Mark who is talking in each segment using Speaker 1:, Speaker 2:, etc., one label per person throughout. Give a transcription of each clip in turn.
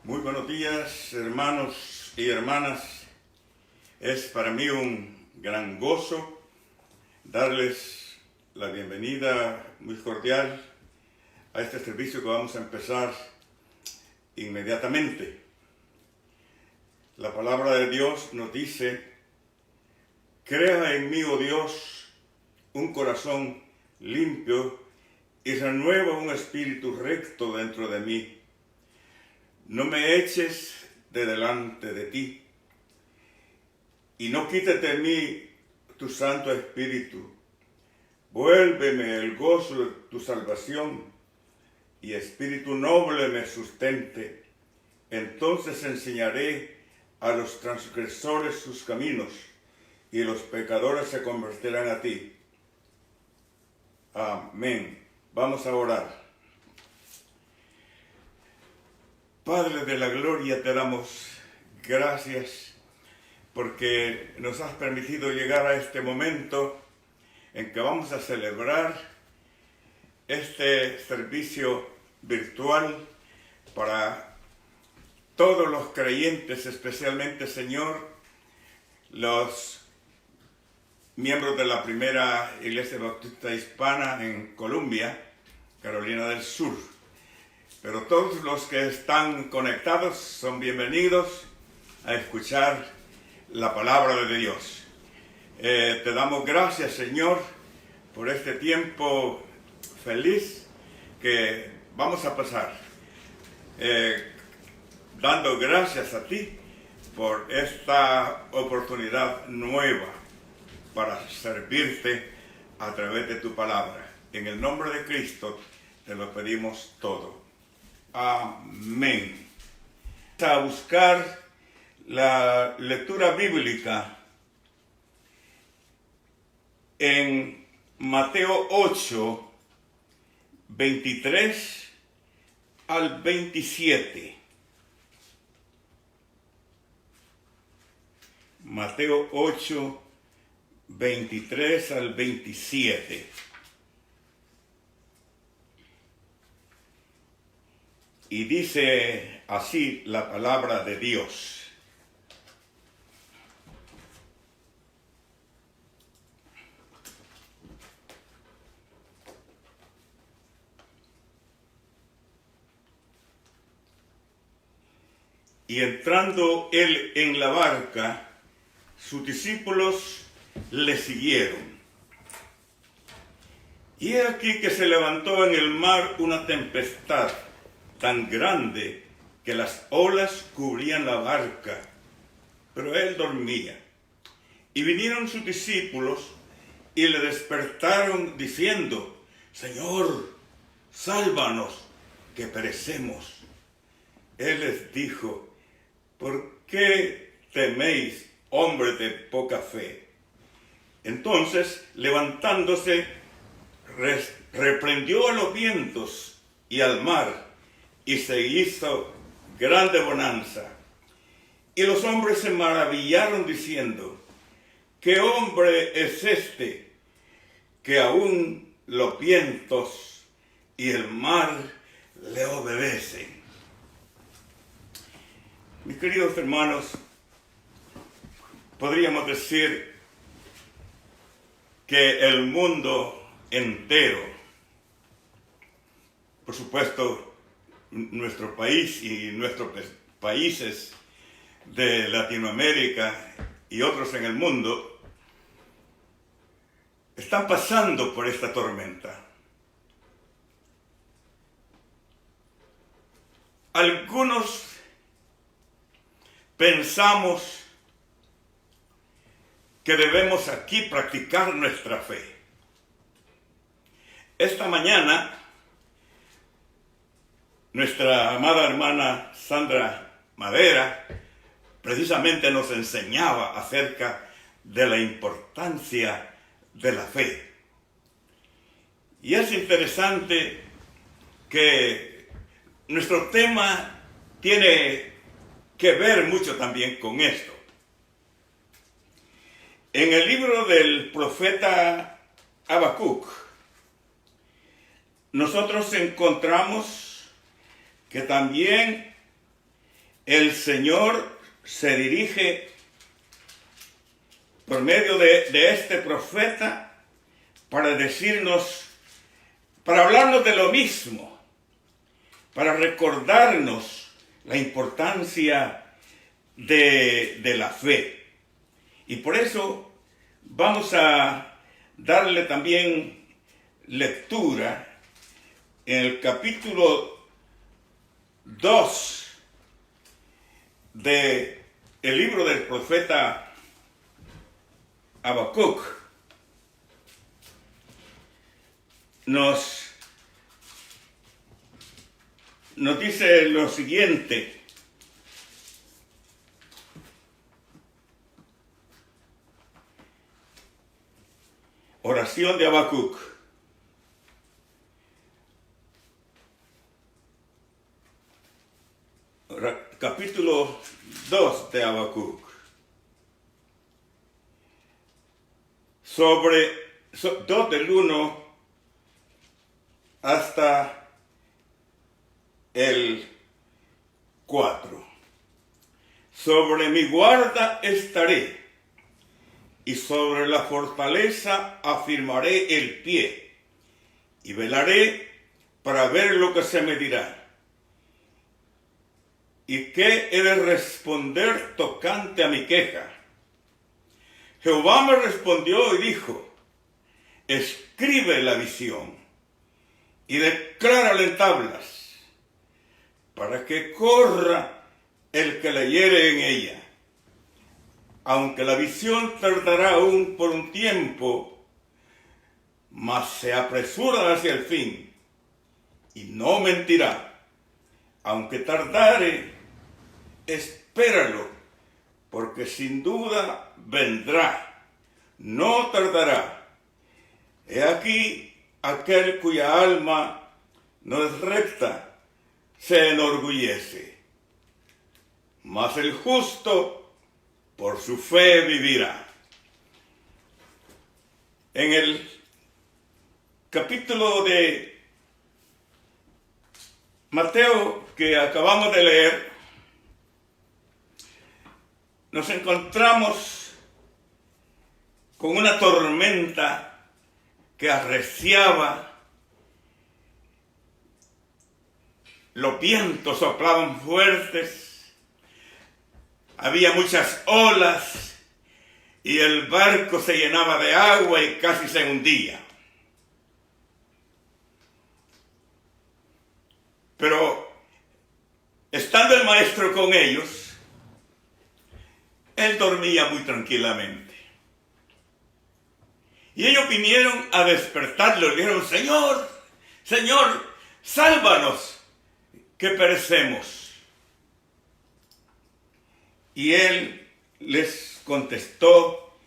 Speaker 1: Muy buenos días, hermanos y hermanas. Es para mí un gran gozo darles la bienvenida muy cordial a este servicio que vamos a empezar inmediatamente. La palabra de Dios nos dice: crea en mí, oh Dios, un corazón limpio y renueva un espíritu recto dentro de mí. No me eches de delante de ti, y no quites de mí tu Santo Espíritu. Vuélveme el gozo de tu salvación, y espíritu noble me sustente. Entonces enseñaré a los transgresores sus caminos, y los pecadores se convertirán a ti. Amén. Vamos a orar. Padre de la gloria, te damos gracias porque nos has permitido llegar a este momento en que vamos a celebrar este servicio virtual para todos los creyentes, especialmente, Señor, los miembros de la primera Iglesia Bautista Hispana en Columbia, Carolina del Sur. Pero todos los que están conectados son bienvenidos a escuchar la palabra de Dios. Te damos gracias, Señor, por este tiempo feliz que vamos a pasar. Dando gracias a ti por esta oportunidad nueva para servirte a través de tu palabra. En el nombre de Cristo te lo pedimos todo. Amén. A buscar la lectura bíblica en Mateo 8, 23 al 27. Mateo 8, 23 al 27. Y dice así la palabra de Dios. Y entrando él en la barca, sus discípulos le siguieron. Y he aquí que se levantó en el mar una tempestad tan grande que las olas cubrían la barca, pero él dormía. Y vinieron sus discípulos y le despertaron diciendo: Señor, sálvanos, que perecemos. Él les dijo: ¿por qué teméis, hombres de poca fe? Entonces, levantándose, reprendió a los vientos y al mar, y se hizo grande bonanza. Y los hombres se maravillaron diciendo: ¿qué hombre es este, que aún los vientos y el mar le obedecen? Mis queridos hermanos, podríamos decir que el mundo entero, por supuesto, nuestro país y nuestros países de Latinoamérica y otros en el mundo, están pasando por esta tormenta. Algunos pensamos que debemos aquí practicar nuestra fe. Esta mañana, nuestra amada hermana Sandra Madera precisamente nos enseñaba acerca de la importancia de la fe. Y es interesante que nuestro tema tiene que ver mucho también con esto. En el libro del profeta Habacuc, nosotros encontramos que también el Señor se dirige por medio de este profeta para decirnos, para hablarnos de lo mismo, para recordarnos la importancia de la fe. Y por eso vamos a darle también lectura en el capítulo 2 del libro del profeta Habacuc. Nos dice lo siguiente: oración de Habacuc. Capítulo 2 de Habacuc. 2 del 1 hasta el 4. Sobre mi guarda estaré, y sobre la fortaleza afirmaré el pie, y velaré para ver lo que se me dirá. ¿Y qué he de responder tocante a mi queja? Jehová me respondió y dijo: escribe la visión y declárala en tablas, para que corra el que leyere en ella. Aunque la visión tardará aún por un tiempo, mas se apresura hacia el fin, y no mentirá. Aunque tardare, espéralo, porque sin duda vendrá, no tardará. He aquí aquel cuya alma no es recta, se enorgullece, mas el justo por su fe vivirá. En el capítulo de Mateo que acabamos de leer, nos encontramos con una tormenta que arreciaba, los vientos soplaban fuertes, había muchas olas y el barco se llenaba de agua y casi se hundía. Pero estando el maestro con ellos, él dormía muy tranquilamente. Y ellos vinieron a despertarlo y le dijeron: Señor, Señor, sálvanos, que perecemos. Y él les contestó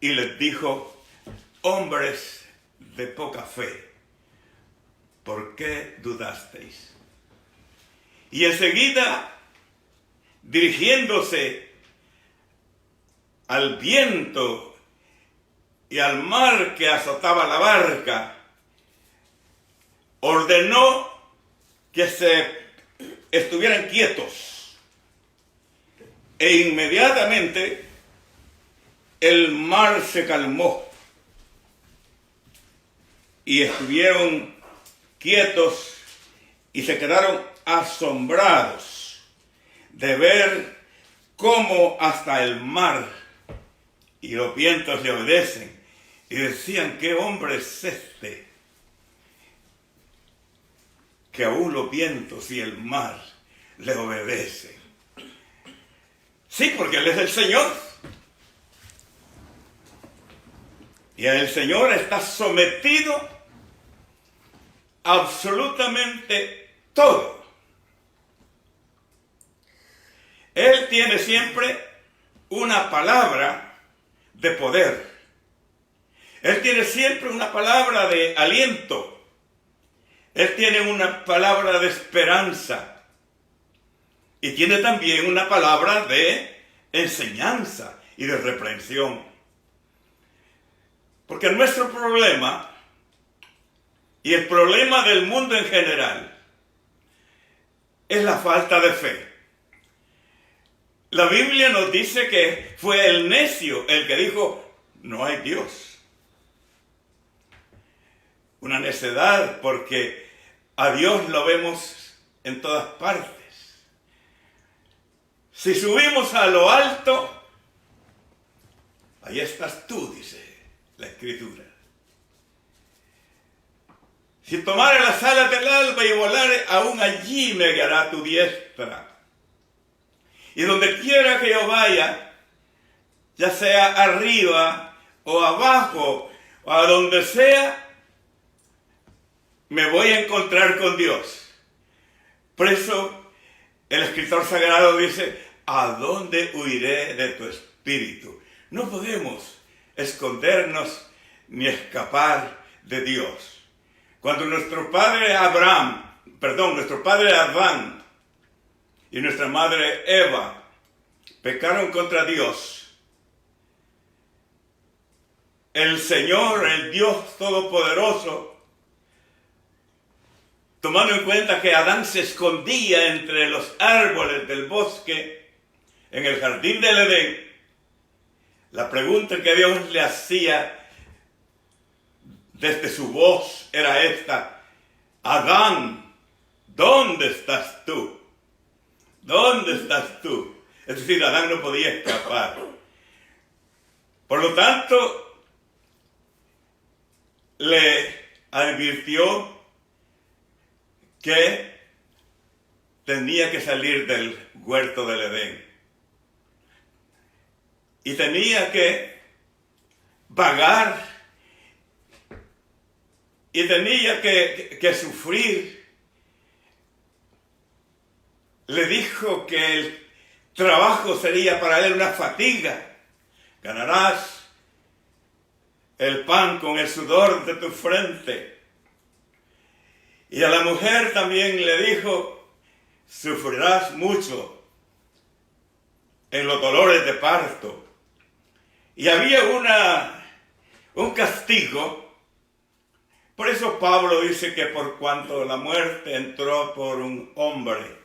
Speaker 1: y les dijo: hombres de poca fe, ¿por qué dudasteis? Y enseguida, dirigiéndose al viento y al mar que azotaba la barca, ordenó que se estuvieran quietos. E inmediatamente el mar se calmó y estuvieron quietos y se quedaron asombrados de ver cómo hasta el mar y los vientos le obedecen. Y decían: ¿qué hombre es este que aún los vientos y el mar le obedecen? Sí, porque Él es el Señor. Y el Señor está sometido a absolutamente todo. Él tiene siempre una palabra de poder. Él tiene siempre una palabra de aliento. Él tiene una palabra de esperanza. Y tiene también una palabra de enseñanza y de reprensión. Porque nuestro problema, y el problema del mundo en general, es la falta de fe. La Biblia nos dice que fue el necio el que dijo, no hay Dios. Una necedad, porque a Dios lo vemos en todas partes. Si subimos a lo alto, ahí estás tú, dice la Escritura. Si tomare las alas del alba y volare, aún allí me guiará tu diestra. Y donde quiera que yo vaya, ya sea arriba o abajo, o a donde sea, me voy a encontrar con Dios. Por eso el escritor sagrado dice, ¿a dónde huiré de tu espíritu? No podemos escondernos ni escapar de Dios. Cuando nuestro padre Adán y nuestra madre Eva pecaron contra Dios, el Señor, el Dios Todopoderoso, tomando en cuenta que Adán se escondía entre los árboles del bosque, en el jardín del Edén, la pregunta que Dios le hacía desde su voz era esta: Adán, ¿dónde estás tú? ¿Dónde estás tú? Es decir, Adán no podía escapar. Por lo tanto, le advirtió que tenía que salir del huerto del Edén. Y tenía que vagar. Y tenía que sufrir. Le dijo que el trabajo sería para él una fatiga. Ganarás el pan con el sudor de tu frente. Y a la mujer también le dijo, sufrirás mucho en los dolores de parto. Y había un castigo. Por eso Pablo dice que por cuanto la muerte entró por un hombre,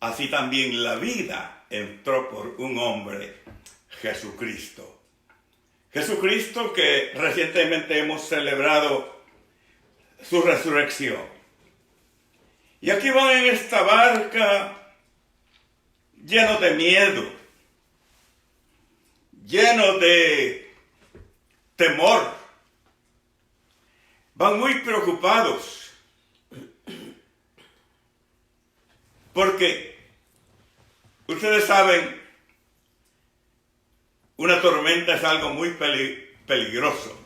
Speaker 1: así también la vida entró por un hombre, Jesucristo. Jesucristo, que recientemente hemos celebrado su resurrección. Y aquí van en esta barca lleno de miedo, lleno de temor. Van muy preocupados porque ustedes saben, una tormenta es algo muy peligroso.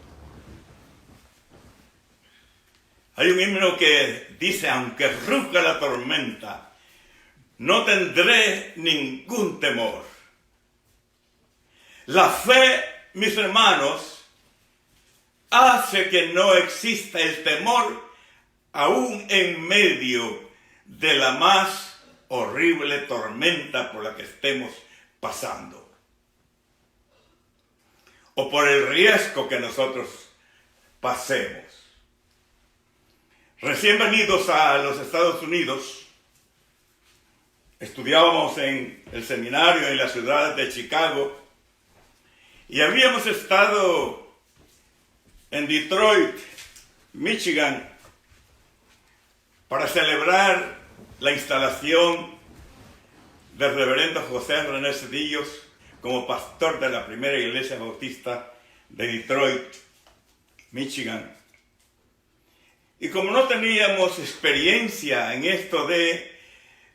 Speaker 1: Hay un himno que dice, aunque ruja la tormenta, no tendré ningún temor. La fe, mis hermanos, hace que no exista el temor aún en medio de la más horrible tormenta por la que estemos pasando, o por el riesgo que nosotros pasemos. Recién venidos a los Estados Unidos, estudiábamos en el seminario en la ciudad de Chicago y habíamos estado en Detroit, Michigan, para celebrar la instalación del reverendo José René Cedillos como pastor de la primera iglesia bautista de Detroit, Michigan. Y como no teníamos experiencia en esto de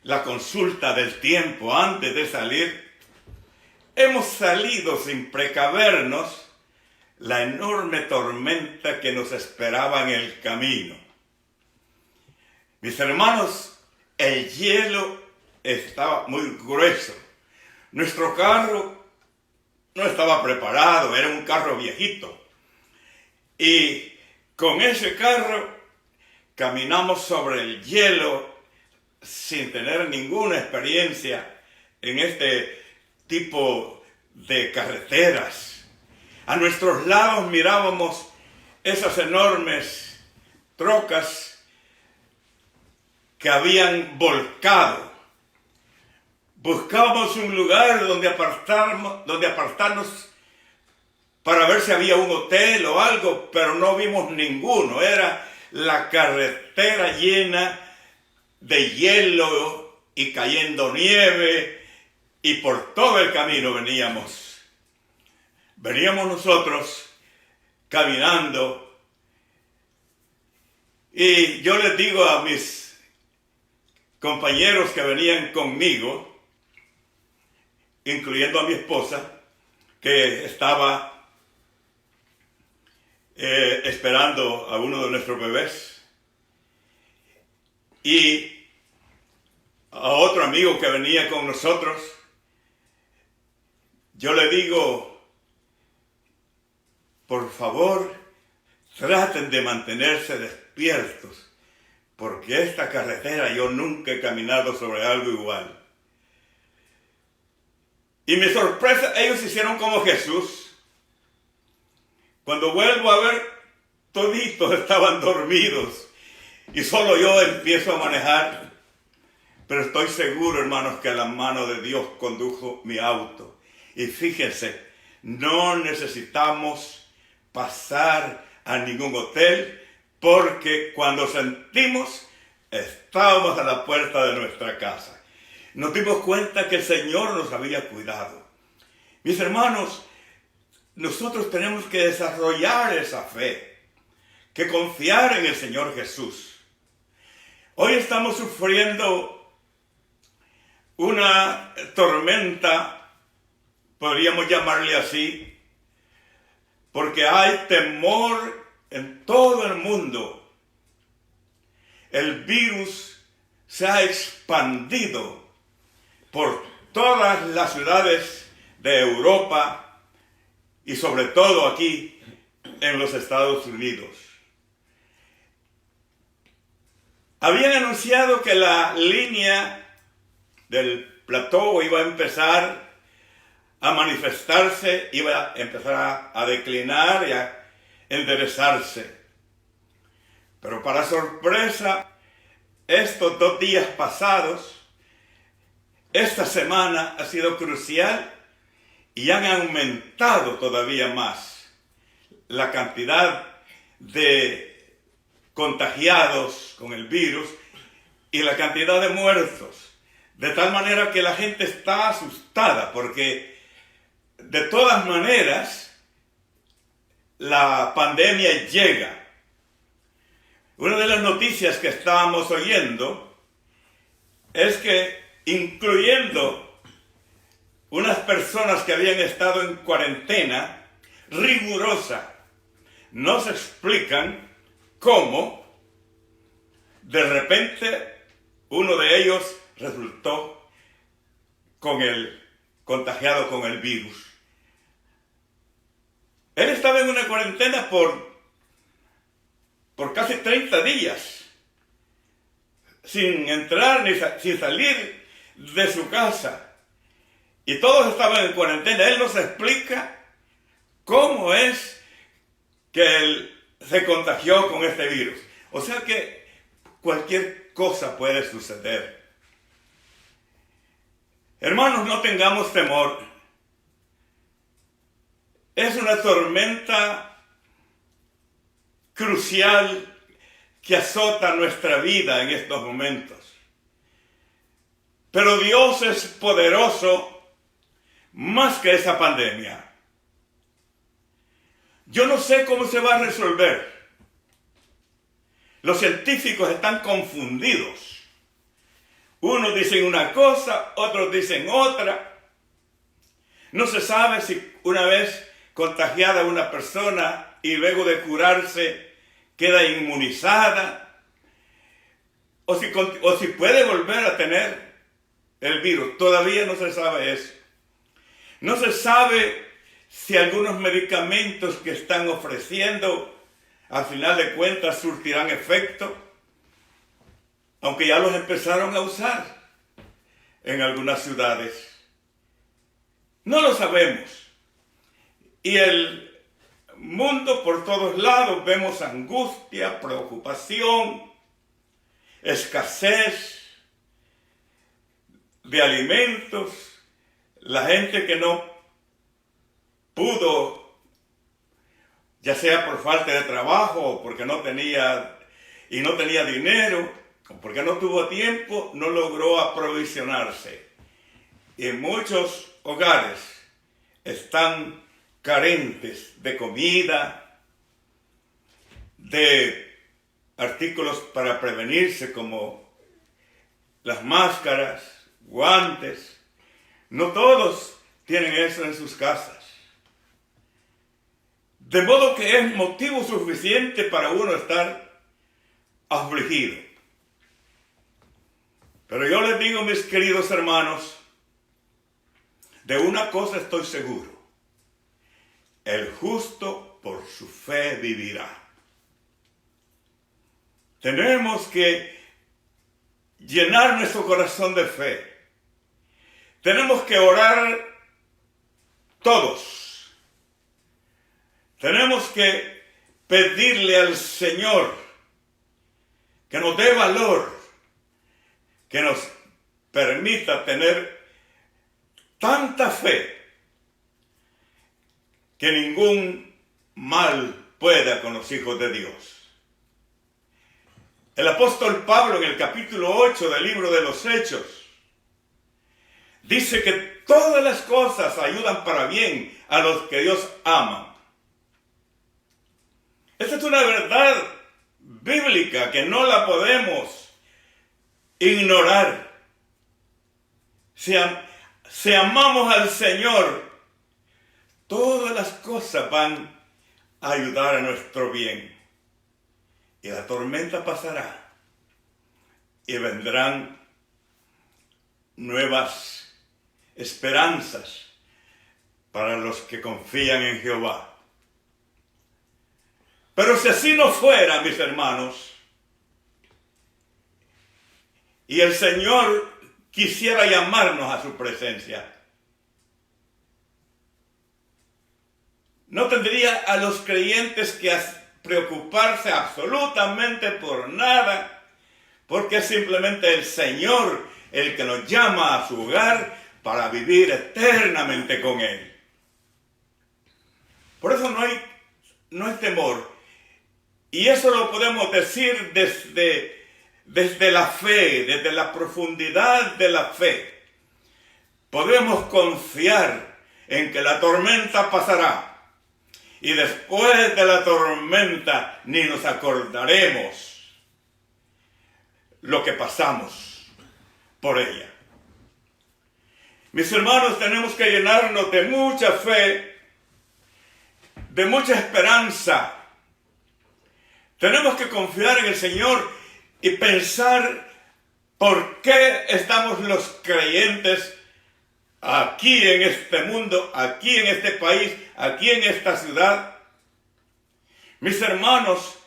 Speaker 1: la consulta del tiempo antes de salir, hemos salido sin precavernos la enorme tormenta que nos esperaba en el camino. Mis hermanos, el hielo estaba muy grueso. Nuestro carro no estaba preparado, era un carro viejito. Y con ese carro caminamos sobre el hielo sin tener ninguna experiencia en este tipo de carreteras. A nuestros lados mirábamos esas enormes trocas que habían volcado buscábamos un lugar donde apartarnos para ver si había un hotel o algo, pero no vimos ninguno. Era la carretera llena de hielo y cayendo nieve, y por todo el camino veníamos nosotros caminando, y yo les digo a mis compañeros que venían conmigo, incluyendo a mi esposa, que estaba esperando a uno de nuestros bebés, y a otro amigo que venía con nosotros, yo le digo, por favor, traten de mantenerse despiertos, porque esta carretera yo nunca he caminado sobre algo igual. Y mi sorpresa, ellos hicieron como Jesús. Cuando vuelvo a ver, toditos estaban dormidos y solo yo empiezo a manejar. Pero estoy seguro, hermanos, que la mano de Dios condujo mi auto. Y fíjense, no necesitamos pasar a ningún hotel, porque cuando sentimos, estábamos a la puerta de nuestra casa. Nos dimos cuenta que el Señor nos había cuidado. Mis hermanos, nosotros tenemos que desarrollar esa fe, que confiar en el Señor Jesús. Hoy estamos sufriendo una tormenta, podríamos llamarle así, porque hay temor en todo el mundo. El virus se ha expandido por todas las ciudades de Europa y sobre todo aquí en los Estados Unidos. Habían anunciado que la línea del plató iba a empezar a manifestarse, iba a empezar a declinar y a enderezarse. Pero para sorpresa, estos 2 días pasados, esta semana ha sido crucial y han aumentado todavía más la cantidad de contagiados con el virus y la cantidad de muertos. De tal manera que la gente está asustada, porque de todas maneras la pandemia llega. Una de las noticias que estábamos oyendo es que, incluyendo unas personas que habían estado en cuarentena rigurosa, nos explican cómo de repente uno de ellos resultó contagiado con el virus. Él estaba en una cuarentena por casi 30 días, sin entrar ni sin salir de su casa. Y todos estaban en cuarentena. Él nos explica cómo es que él se contagió con este virus. O sea que cualquier cosa puede suceder. Hermanos, no tengamos temor. Es una tormenta crucial que azota nuestra vida en estos momentos. Pero Dios es poderoso más que esa pandemia. Yo no sé cómo se va a resolver. Los científicos están confundidos. Unos dicen una cosa, otros dicen otra. No se sabe si una vez contagiada una persona y luego de curarse queda inmunizada, o si puede volver a tener el virus. Todavía no se sabe eso. No se sabe si algunos medicamentos que están ofreciendo al final de cuentas surtirán efecto, aunque ya los empezaron a usar en algunas ciudades. No lo sabemos. Y el mundo por todos lados vemos angustia, preocupación, escasez de alimentos, la gente que no pudo, ya sea por falta de trabajo o porque no tenía dinero, o porque no tuvo tiempo, no logró aprovisionarse. Y en muchos hogares están carentes de comida, de artículos para prevenirse como las máscaras, guantes. No todos tienen eso en sus casas. De modo que es motivo suficiente para uno estar afligido. Pero yo les digo, mis queridos hermanos, de una cosa estoy seguro: el justo por su fe vivirá. Tenemos que llenar nuestro corazón de fe. Tenemos que orar todos. Tenemos que pedirle al Señor que nos dé valor, que nos permita tener tanta fe que ningún mal pueda con los hijos de Dios. El apóstol Pablo, en el capítulo 8 del libro de los Hechos, dice que todas las cosas ayudan para bien a los que Dios ama. Esta es una verdad bíblica que no la podemos ignorar. Si amamos al Señor, todas las cosas van a ayudar a nuestro bien. Y la tormenta pasará y vendrán nuevas esperanzas para los que confían en Jehová. Pero si así no fuera, mis hermanos, y el Señor quisiera llamarnos a su presencia, no tendría a los creyentes que preocuparse absolutamente por nada, porque es simplemente el Señor el que nos llama a su hogar para vivir eternamente con Él. Por eso no hay temor. Y eso lo podemos decir desde la fe, desde la profundidad de la fe. Podemos confiar en que la tormenta pasará. Y después de la tormenta ni nos acordaremos lo que pasamos por ella. Mis hermanos, tenemos que llenarnos de mucha fe, de mucha esperanza. Tenemos que confiar en el Señor y pensar por qué estamos los creyentes aquí en este mundo, aquí en este país, aquí en esta ciudad. Mis hermanos,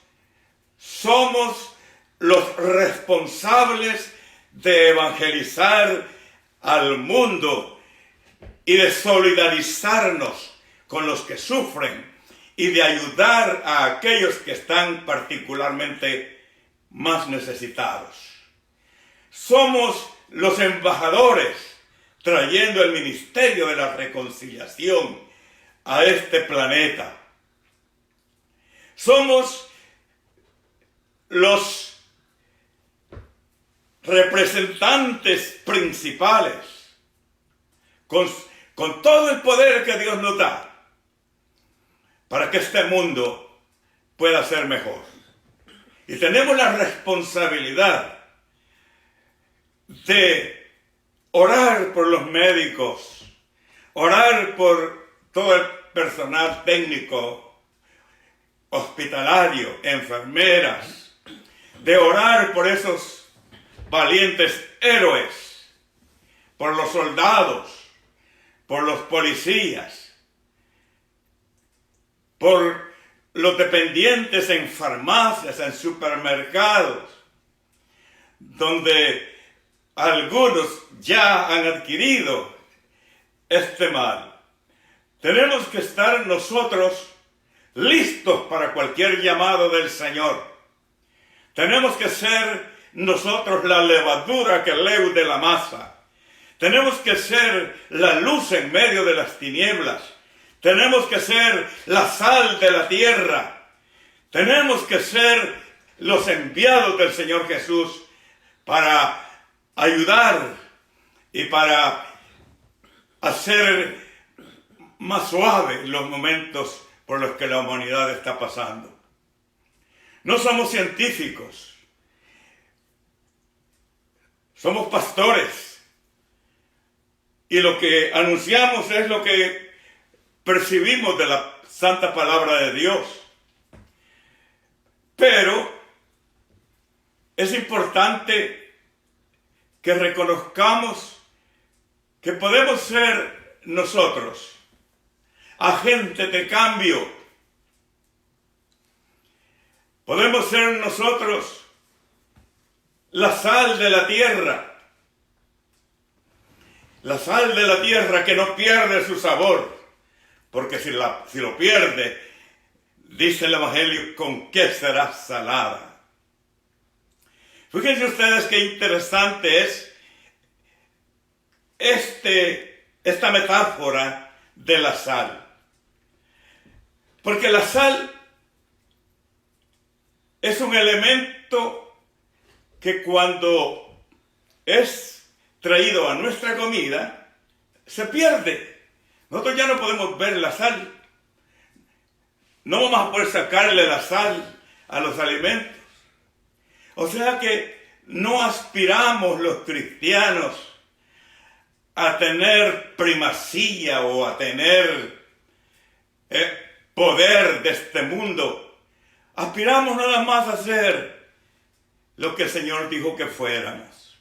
Speaker 1: somos los responsables de evangelizar al mundo y de solidarizarnos con los que sufren y de ayudar a aquellos que están particularmente más necesitados. Somos los embajadores trayendo el ministerio de la reconciliación a este planeta. Somos los representantes principales con todo el poder que Dios nos da para que este mundo pueda ser mejor. Y tenemos la responsabilidad de orar por los médicos, orar por todo el personal técnico, hospitalario, enfermeras, de orar por esos valientes héroes, por los soldados, por los policías, por los dependientes en farmacias, en supermercados, donde algunos ya han adquirido este mal. Tenemos que estar nosotros listos para cualquier llamado del Señor. Tenemos que ser nosotros la levadura que leude la masa. Tenemos que ser la luz en medio de las tinieblas. Tenemos que ser la sal de la tierra. Tenemos que ser los enviados del Señor Jesús para ayudar y para hacer más suaves los momentos por los que la humanidad está pasando. No somos científicos. Somos pastores. Y lo que anunciamos es lo que percibimos de la santa palabra de Dios. Pero es importante que reconozcamos que podemos ser nosotros agentes de cambio. Podemos ser nosotros la sal de la tierra. La sal de la tierra que no pierde su sabor. Porque si lo pierde, dice el Evangelio, ¿con qué será salada? Fíjense ustedes qué interesante es esta metáfora de la sal. Porque la sal es un elemento que cuando es traído a nuestra comida, se pierde. Nosotros ya no podemos ver la sal. No vamos a poder sacarle la sal a los alimentos. O sea que no aspiramos los cristianos a tener primacía o a tener poder de este mundo. Aspiramos nada más a ser lo que el Señor dijo que fuéramos.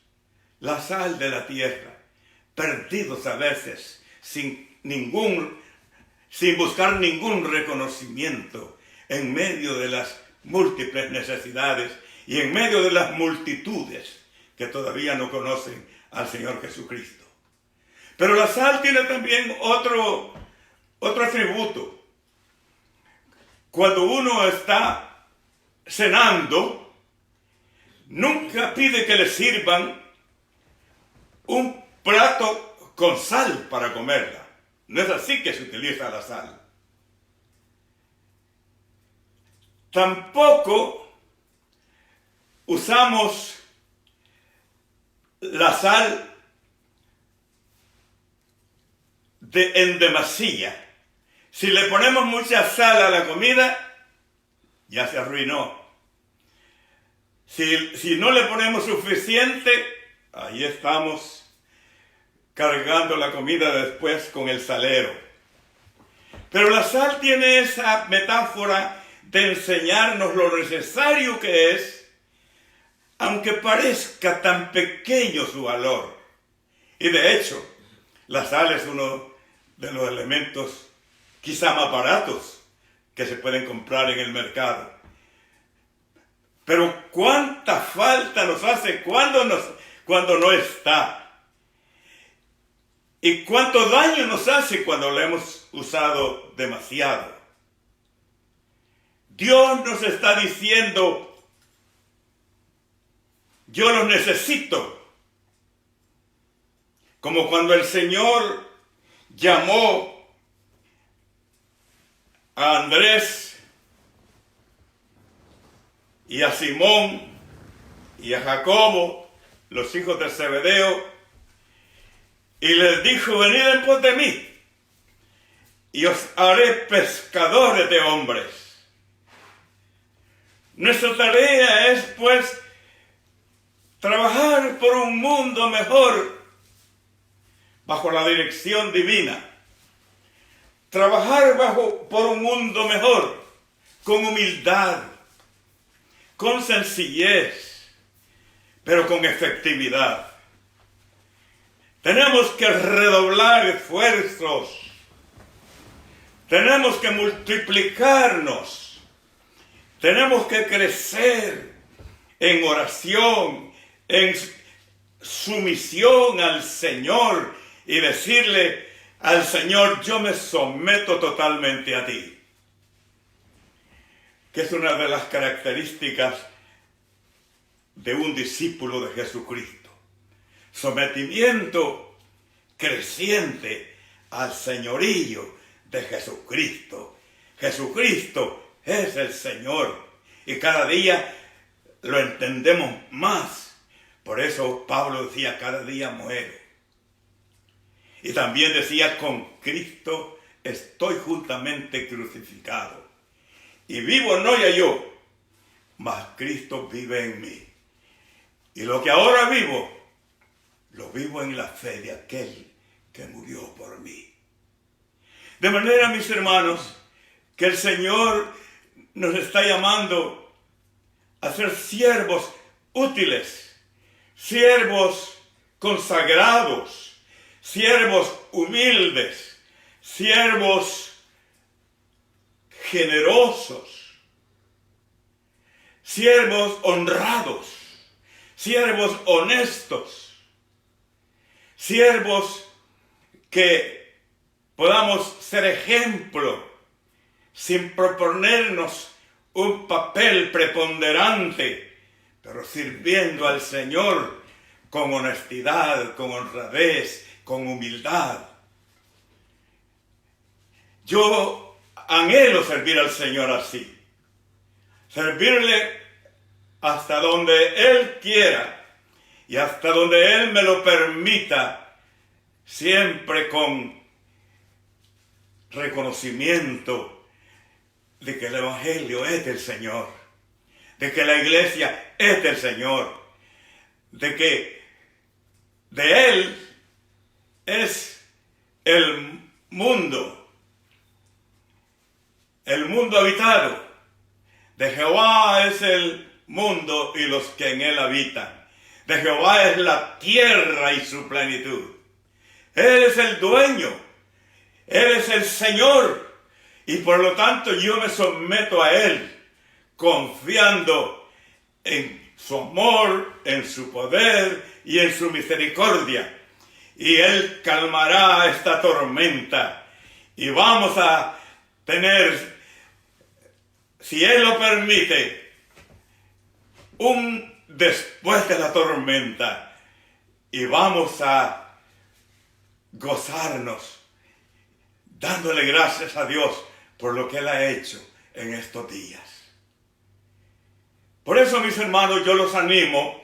Speaker 1: La sal de la tierra, perdidos a veces, sin buscar ningún reconocimiento en medio de las múltiples necesidades y en medio de las multitudes que todavía no conocen al Señor Jesucristo. Pero la sal tiene también otro atributo. Cuando uno está cenando, nunca pide que le sirvan un plato con sal para comerla. No es así que se utiliza la sal. Tampoco usamos la sal en demasía. Si le ponemos mucha sal a la comida, ya se arruinó. Si no le ponemos suficiente, ahí estamos cargando la comida después con el salero. Pero la sal tiene esa metáfora de enseñarnos lo necesario que es, aunque parezca tan pequeño su valor. Y de hecho, la sal es uno de los elementos quizá más baratos que se pueden comprar en el mercado. Pero cuánta falta nos hace cuando no está. Y cuánto daño nos hace cuando la hemos usado demasiado. Dios nos está diciendo, yo lo necesito. Como cuando el Señor llamó a Andrés y a Simón y a Jacobo, los hijos de Zebedeo, y les dijo, venid en pos de mí, y os haré pescadores de hombres. Nuestra tarea es, pues, trabajar por un mundo mejor, bajo la dirección divina. Trabajar por un mundo mejor, con humildad, con sencillez, pero con efectividad. Tenemos que redoblar esfuerzos. Tenemos que multiplicarnos. Tenemos que crecer en oración, en sumisión al Señor y decirle al Señor, yo me someto totalmente a ti. Que es una de las características de un discípulo de Jesucristo. Sometimiento creciente al señorío de Jesucristo. Jesucristo es el Señor y cada día lo entendemos más. Por eso Pablo decía, cada día muero. Y también decía, con Cristo estoy juntamente crucificado. Y vivo no ya yo, mas Cristo vive en mí. Y lo que ahora vivo, lo vivo en la fe de aquel que murió por mí. De manera, mis hermanos, que el Señor nos está llamando a ser siervos útiles, siervos consagrados, siervos humildes, siervos generosos, siervos honrados, siervos honestos, siervos que podamos ser ejemplo sin proponernos un papel preponderante, pero sirviendo al Señor con honestidad, con honradez, con humildad. Yo anhelo servir al Señor así, servirle hasta donde Él quiera y hasta donde Él me lo permita, siempre con reconocimiento de que el Evangelio es del Señor, de que la iglesia es del Señor, de que de Él es el mundo habitado, de Jehová es el mundo y los que en él habitan, de Jehová es la tierra y su plenitud. Él es el dueño, Él es el Señor, y por lo tanto yo me someto a Él, confiando en su amor, en su poder y en su misericordia. Y Él calmará esta tormenta. Y vamos a tener, si Él lo permite, un después de la tormenta. Y vamos a gozarnos, dándole gracias a Dios por lo que Él ha hecho en estos días. Por eso, mis hermanos, yo los animo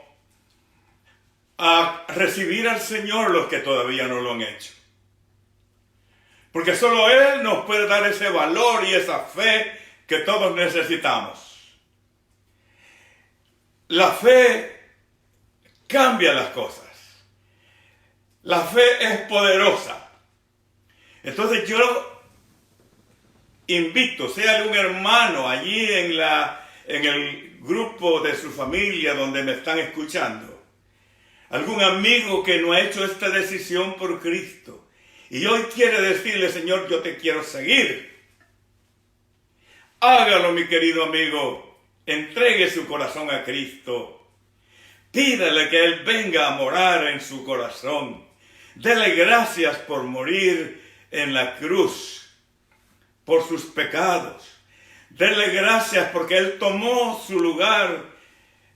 Speaker 1: a recibir al Señor los que todavía no lo han hecho. Porque solo Él nos puede dar ese valor y esa fe que todos necesitamos. La fe cambia las cosas. La fe es poderosa. Entonces yo invito, sea algún hermano allí en el grupo de su familia donde me están escuchando, algún amigo que no ha hecho esta decisión por Cristo y hoy quiere decirle, Señor, yo te quiero seguir. Hágalo, mi querido amigo, entregue su corazón a Cristo, pídale que Él venga a morar en su corazón, dele gracias por morir en la cruz, por sus pecados. Dele gracias porque Él tomó su lugar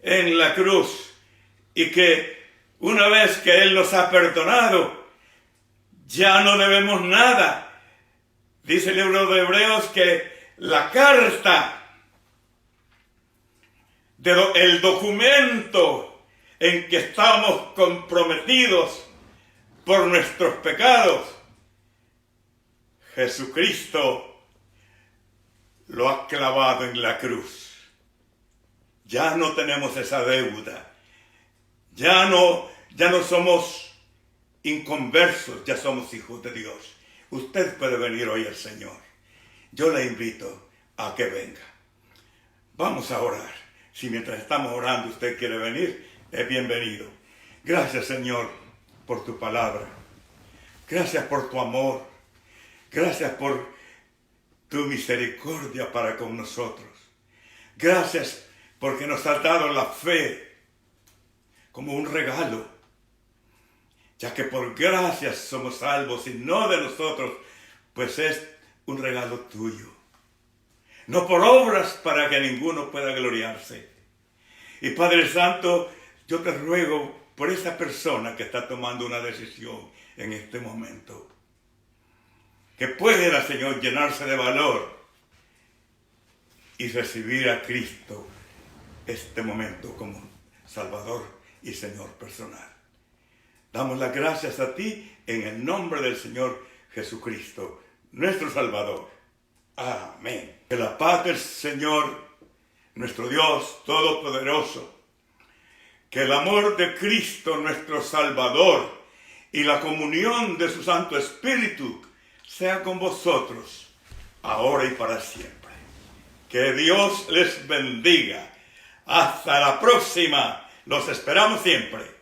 Speaker 1: en la cruz y que una vez que Él nos ha perdonado, ya no debemos nada. Dice el libro de Hebreos que la carta, el documento en que estamos comprometidos por nuestros pecados, Jesucristo lo ha clavado en la cruz. Ya no tenemos esa deuda. Ya no somos inconversos, ya somos hijos de Dios. Usted puede venir hoy al Señor. Yo le invito a que venga. Vamos a orar. Si mientras estamos orando usted quiere venir, es bienvenido. Gracias, Señor, por tu palabra. Gracias por tu amor. Gracias por tu misericordia para con nosotros. Gracias porque nos has dado la fe como un regalo, ya que por gracias somos salvos y no de nosotros, pues es un regalo tuyo. No por obras para que ninguno pueda gloriarse. Y Padre Santo, yo te ruego por esa persona que está tomando una decisión en este momento. Que pueda, Señor, llenarse de valor y recibir a Cristo este momento como Salvador y Señor personal. Damos las gracias a ti en el nombre del Señor Jesucristo, nuestro Salvador. Amén. Que la paz del Señor, nuestro Dios Todopoderoso, que el amor de Cristo, nuestro Salvador, y la comunión de su Santo Espíritu sea con vosotros, ahora y para siempre. Que Dios les bendiga. Hasta la próxima. Los esperamos siempre.